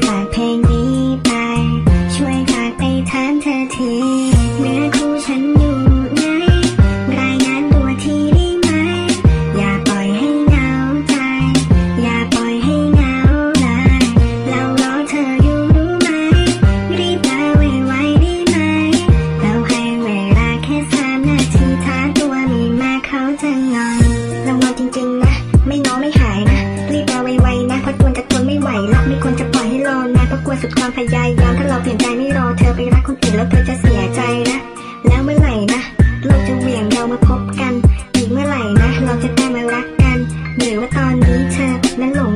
ฝากเพลงนี้ไปช่วยฝากไปถามเธอทีเนื้อคู่ฉันอยู่ไหนรายงานตัวทีได้ไหมอย่าปล่อยให้เหงาใจอย่าปล่อยให้เหงาเลยเรารอเธออยู่รู้ไหมรีบมาไวๆได้ไหมเราให้เวลาแค่3 นาทีถ้าตัวมีมาเขาจะงอนเรางอนจริงๆนะไม่ง้อไม่หายนะรีบมาไวๆนะเพราะตัวจะทนไม่ไหวละไม่ควรจะปล่อยให้รอนะเพราะกลัวสุดความพยายามถ้าเราเปลี่ยนใจไม่รอเธอไปรักคนอื่นแล้วเธอจะเสียใจนะแล้วเมื่อไหร่นะเราจะเหวี่ยงเรามาพบกันอีกเมื่อไหร่นะเราจะได้มารักกันหรือว่าตอนนี้เธอนั้นหลง